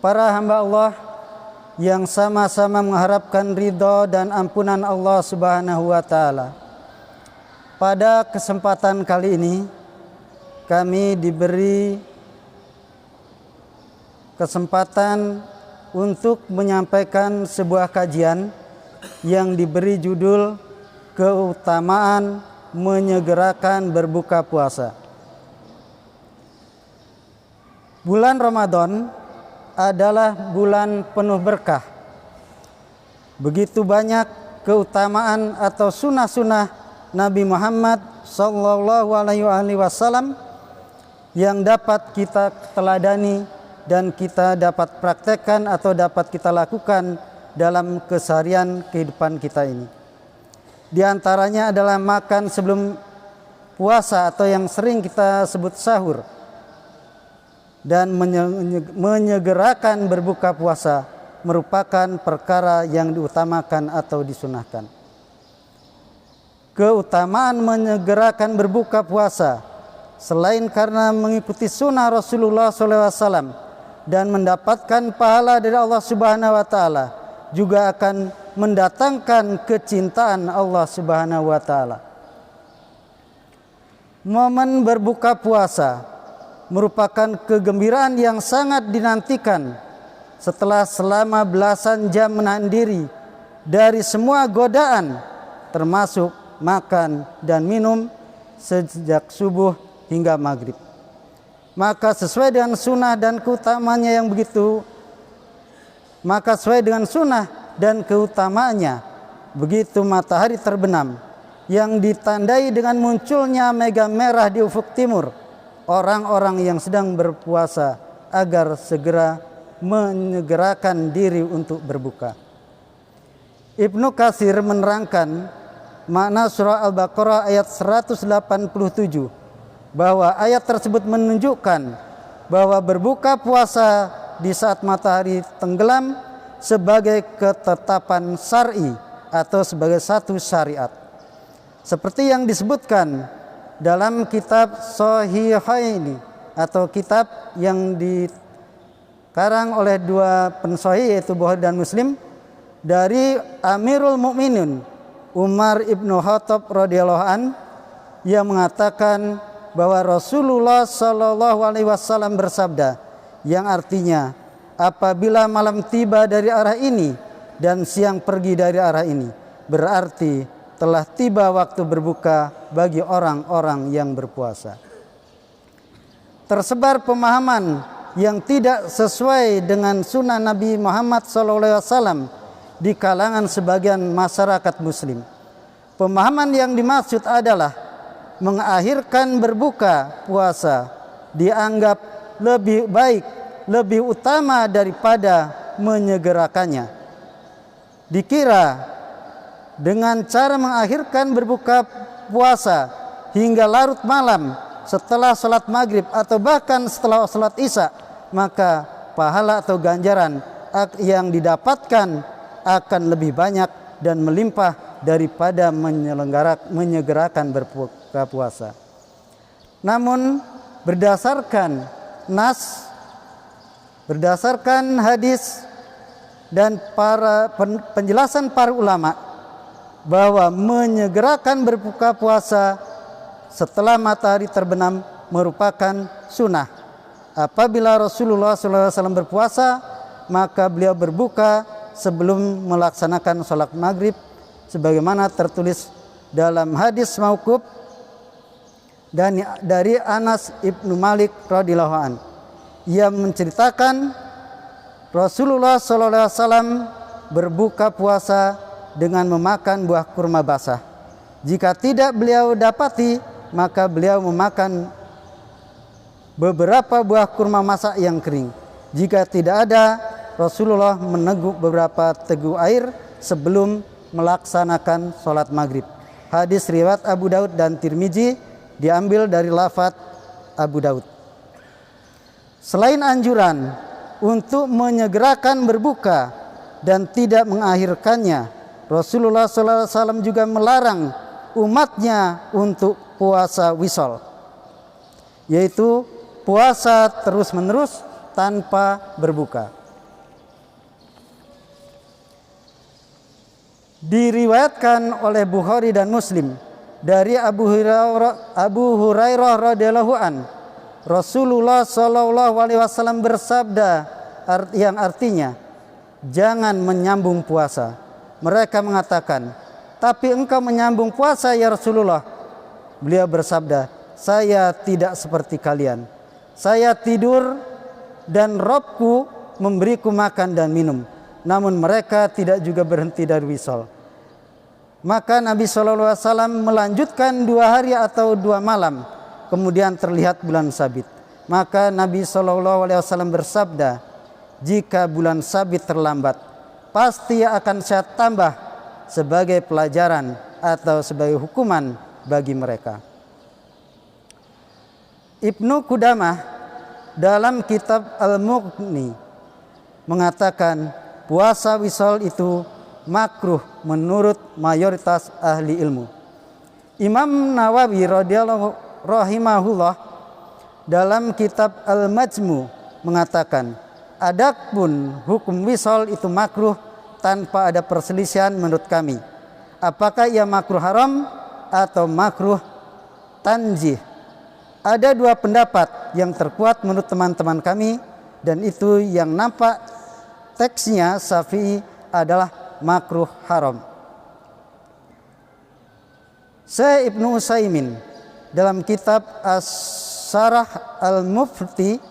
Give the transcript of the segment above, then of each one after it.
para hamba Allah yang sama-sama mengharapkan ridho dan ampunan Allah Subhanahu wa Ta'ala. Pada kesempatan kali ini kami diberi kesempatan untuk menyampaikan sebuah kajian yang diberi judul Keutamaan Menyegerakan Berbuka Puasa. Bulan Ramadan adalah bulan penuh berkah. Begitu banyak keutamaan atau sunnah-sunnah Nabi Muhammad SAW yang dapat kita teladani dan kita dapat praktekkan atau dapat kita lakukan dalam keseharian kehidupan kita ini. Di antaranya adalah makan sebelum puasa atau yang sering kita sebut sahur, dan menyegerakan berbuka puasa merupakan perkara yang diutamakan atau disunahkan. Keutamaan menyegerakan berbuka puasa selain karena mengikuti sunnah Rasulullah SAW dan mendapatkan pahala dari Allah Subhanahu wa Ta'ala, juga akan mendatangkan kecintaan Allah Subhanahu wa Ta'ala. Momen berbuka puasa merupakan kegembiraan yang sangat dinantikan setelah selama belasan jam menahan diri dari semua godaan, termasuk makan dan minum sejak subuh hingga maghrib. Maka sesuai dengan sunnah dan keutamaannya yang begitu, maka sesuai dengan sunnah dan keutamaannya, begitu matahari terbenam yang ditandai dengan munculnya mega merah di ufuk timur, orang-orang yang sedang berpuasa agar segera menyegerakan diri untuk berbuka. Ibnu Katsir menerangkan makna surah Al-Baqarah ayat 187 bahwa ayat tersebut menunjukkan bahwa berbuka puasa di saat matahari tenggelam sebagai ketetapan syar'i atau sebagai satu syariat. Seperti yang disebutkan dalam kitab Shahihaini atau kitab yang dikarang oleh dua pensahih yaitu Bukhari dan Muslim, dari Amirul Mukminin Umar ibnu Khattab radhiyallahu an, yang mengatakan bahwa Rasulullah SAW bersabda, yang artinya apabila malam tiba dari arah ini dan siang pergi dari arah ini, berarti telah tiba waktu berbuka bagi orang-orang yang berpuasa. Tersebar pemahaman yang tidak sesuai dengan sunnah Nabi Muhammad SAW di kalangan sebagian masyarakat muslim. Pemahaman yang dimaksud adalah mengakhirkan berbuka puasa dianggap lebih baik, lebih utama daripada menyegerakannya. Dikira dengan cara mengakhirkan berbuka puasa hingga larut malam setelah sholat maghrib atau bahkan setelah sholat isya, maka pahala atau ganjaran yang didapatkan akan lebih banyak dan melimpah daripada menyegerakan berbuka puasa. Namun berdasarkan nas, berdasarkan hadis dan penjelasan para ulama, bahwa menyegerakan berbuka puasa setelah matahari terbenam merupakan sunnah. Apabila Rasulullah SAW berpuasa, maka beliau berbuka sebelum melaksanakan sholat maghrib, sebagaimana tertulis dalam hadis mauquf dan dari Anas ibnu Malik radhiyallahu an. Ia menceritakan Rasulullah SAW berbuka puasa dengan memakan buah kurma basah. Jika tidak beliau dapati, maka beliau memakan beberapa buah kurma masak yang kering. Jika tidak ada, Rasulullah meneguk beberapa teguk air sebelum melaksanakan sholat maghrib. Hadis riwayat Abu Daud dan Tirmizi, diambil dari lafaz Abu Daud. Selain anjuran untuk menyegerakan berbuka dan tidak mengakhirkannya, Rasulullah SAW juga melarang umatnya untuk puasa wisol, yaitu puasa terus-menerus tanpa berbuka. Diriwayatkan oleh Bukhari dan Muslim dari Abu Hurairah radhiyallahu an, Rasulullah sallallahu alaihi wasallam bersabda yang artinya, jangan menyambung puasa. Mereka mengatakan, tapi engkau menyambung puasa ya Rasulullah. Beliau bersabda, saya tidak seperti kalian. Saya tidur dan Robku memberiku makan dan minum. Namun mereka tidak juga berhenti dari wisol. Maka Nabi SAW melanjutkan 2 hari atau 2 malam. Kemudian terlihat bulan sabit. Maka Nabi SAW bersabda, jika bulan sabit terlambat, pasti akan saya tambah sebagai pelajaran atau sebagai hukuman bagi mereka. Ibnu Qudamah dalam kitab Al-Mughni mengatakan puasa wisol itu makruh menurut mayoritas ahli ilmu. Imam Nawawi rahimahullah dalam kitab Al-Majmu mengatakan, adapun hukum wisol itu makruh tanpa ada perselisihan menurut kami. Apakah ia makruh haram atau makruh tanjih? Ada 2 pendapat yang terkuat menurut teman-teman kami, dan itu yang nampak teksnya Syafi'i adalah makruh haram. Syekh Ibnu Utsaimin dalam kitab As-Syarah Al-Mufti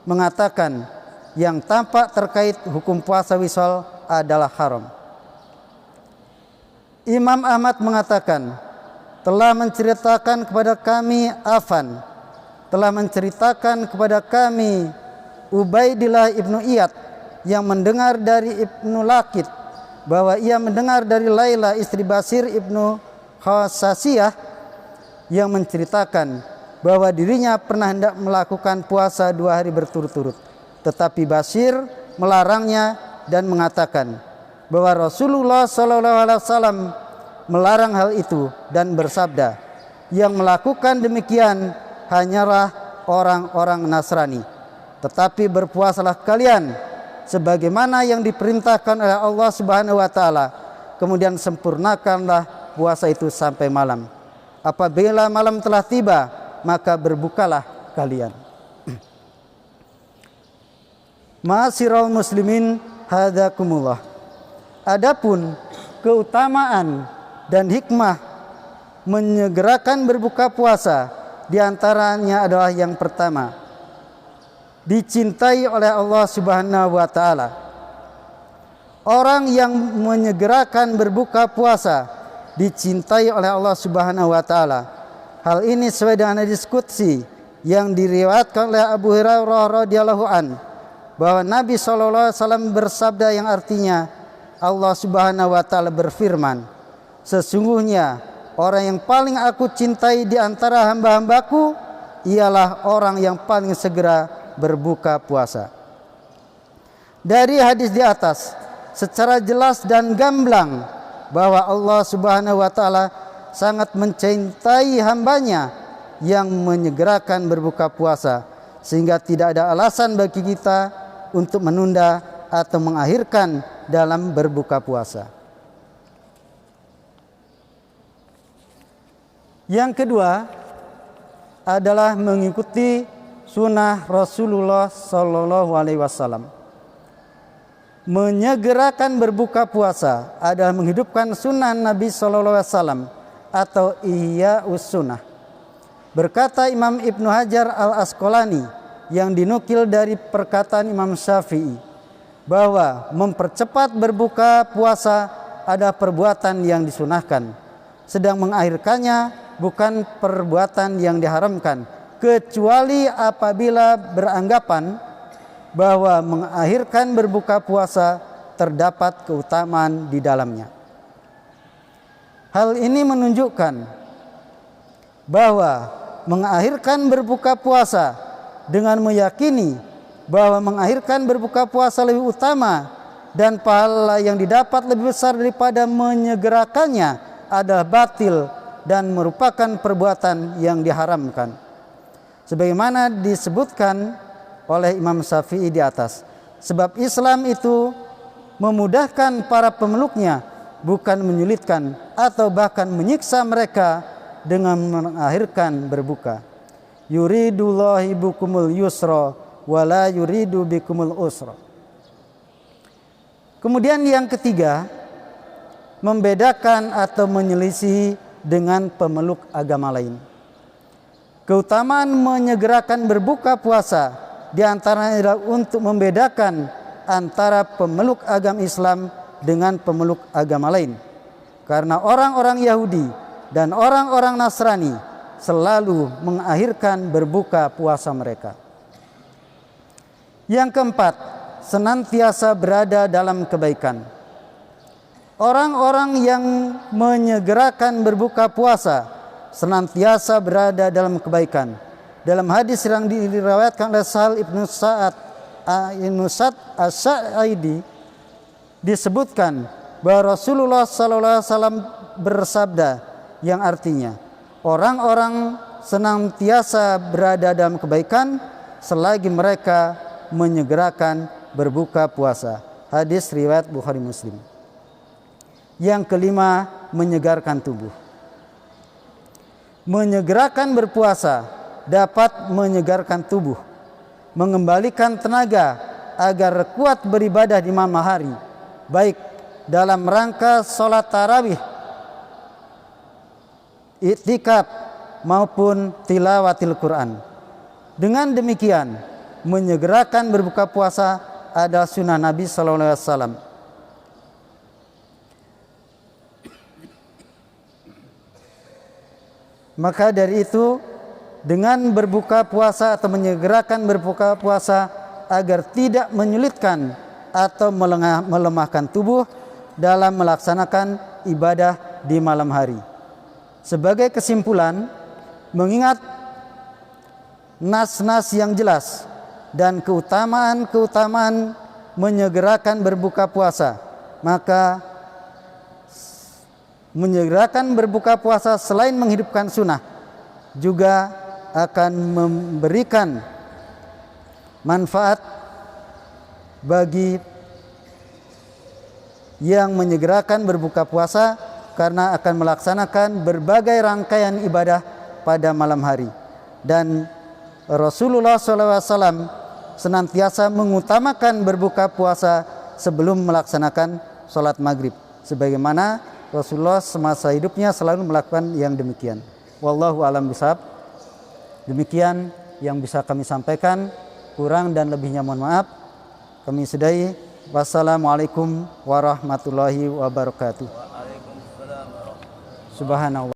mengatakan yang tampak terkait hukum puasa wisol adalah haram. Imam Ahmad mengatakan, telah menceritakan kepada kami Ubaidillah ibnu Iyad yang mendengar dari Ibnu Laqit bahwa ia mendengar dari Laila istri Basir ibnu Khasasiyah yang menceritakan bahwa dirinya pernah hendak melakukan puasa 2 hari berturut-turut, tetapi Basir melarangnya dan mengatakan bahwa Rasulullah SAW melarang hal itu dan bersabda, yang melakukan demikian hanyalah orang-orang Nasrani. Tetapi berpuasalah kalian sebagaimana yang diperintahkan oleh Allah Subhanahu wa taala. Kemudian sempurnakanlah puasa itu sampai malam. Apabila malam telah tiba, maka berbukalah kalian. Ma'asyiral muslimin hadakumullah. Adapun keutamaan dan hikmah menyegerakan berbuka puasa, diantaranya adalah yang pertama, dicintai oleh Allah Subhanahu wa taala. Orang yang menyegerakan berbuka puasa dicintai oleh Allah Subhanahu wa taala. Hal ini sesuai dengan diskusi yang diriwayatkan oleh Abu Hurairah radhiyallahu an, bahwa Nabi SAW bersabda yang artinya, Allah Subhanahu wa taala berfirman, sesungguhnya orang yang paling aku cintai di antara hamba-hambaku ialah orang yang paling segera berbuka puasa. Dari hadis di atas secara jelas dan gamblang bahwa Allah Subhanahu wa taala sangat mencintai hambanya yang menyegerakan berbuka puasa, sehingga tidak ada alasan bagi kita untuk menunda atau mengakhirkan dalam berbuka puasa. Yang kedua adalah mengikuti sunnah Rasulullah Sallallahu Alaihi Wasallam. Menyegerakan berbuka puasa adalah menghidupkan sunnah Nabi Sallallahu Alaihi Wasallam atau ihya'us sunnah. Berkata Imam Ibnu Hajar Al-Asqalani yang dinukil dari perkataan Imam Syafi'i, bahwa mempercepat berbuka puasa adalah perbuatan yang disunahkan, sedang mengakhirkannya bukan perbuatan yang diharamkan, kecuali apabila beranggapan bahwa mengakhirkan berbuka puasa terdapat keutamaan di dalamnya. Hal ini menunjukkan bahwa mengakhirkan berbuka puasa dengan meyakini bahwa mengakhirkan berbuka puasa lebih utama dan pahala yang didapat lebih besar daripada menyegerakannya adalah batil dan merupakan perbuatan yang diharamkan. Sebagaimana disebutkan oleh Imam Syafi'i di atas, sebab Islam itu memudahkan para pemeluknya bukan menyulitkan atau bahkan menyiksa mereka dengan mengakhirkan berbuka. Yuridullahu bikumul yusra wala yuridu bikumul usra. Kemudian yang ketiga, membedakan atau menyelisihi dengan pemeluk agama lain. Keutamaan menyegerakan berbuka puasa di antaranya adalah untuk membedakan antara pemeluk agama Islam dengan pemeluk agama lain. Karena orang-orang Yahudi dan orang-orang Nasrani selalu mengakhirkan berbuka puasa mereka. Yang keempat, senantiasa berada dalam kebaikan. Orang-orang yang menyegerakan berbuka puasa senantiasa berada dalam kebaikan. Dalam hadis yang diriwayatkan oleh Sahal ibnu Sa'ad As-Sa'idi disebutkan bahwa Rasulullah SAW bersabda yang artinya, orang-orang senantiasa berada dalam kebaikan selagi mereka menyegerakan berbuka puasa. Hadis riwayat Bukhari Muslim. Yang kelima, menyegarkan tubuh. Menyegerakan berpuasa dapat menyegarkan tubuh, mengembalikan tenaga agar kuat beribadah di malam hari, baik dalam rangka sholat tarawih, iktikaf maupun tilawatil Quran. Dengan demikian, menyegerakan berbuka puasa adalah sunnah Nabi SAW. Maka dari itu, dengan berbuka puasa atau menyegerakan berbuka puasa agar tidak menyulitkan atau melemahkan tubuh dalam melaksanakan ibadah di malam hari. Sebagai kesimpulan, mengingat nas-nas yang jelas dan keutamaan-keutamaan menyegerakan berbuka puasa, maka menyegerakan berbuka puasa selain menghidupkan sunnah juga akan memberikan manfaat bagi yang menyegerakan berbuka puasa karena akan melaksanakan berbagai rangkaian ibadah pada malam hari. Dan Rasulullah SAW senantiasa mengutamakan berbuka puasa sebelum melaksanakan sholat maghrib, sebagaimana Rasulullah semasa hidupnya selalu melakukan yang demikian. Wallahu a'lam bishawab. Demikian yang bisa kami sampaikan, kurang dan lebihnya mohon maaf. Kami sudahi. Wassalamualaikum warahmatullahi wabarakatuh. Subhanallah.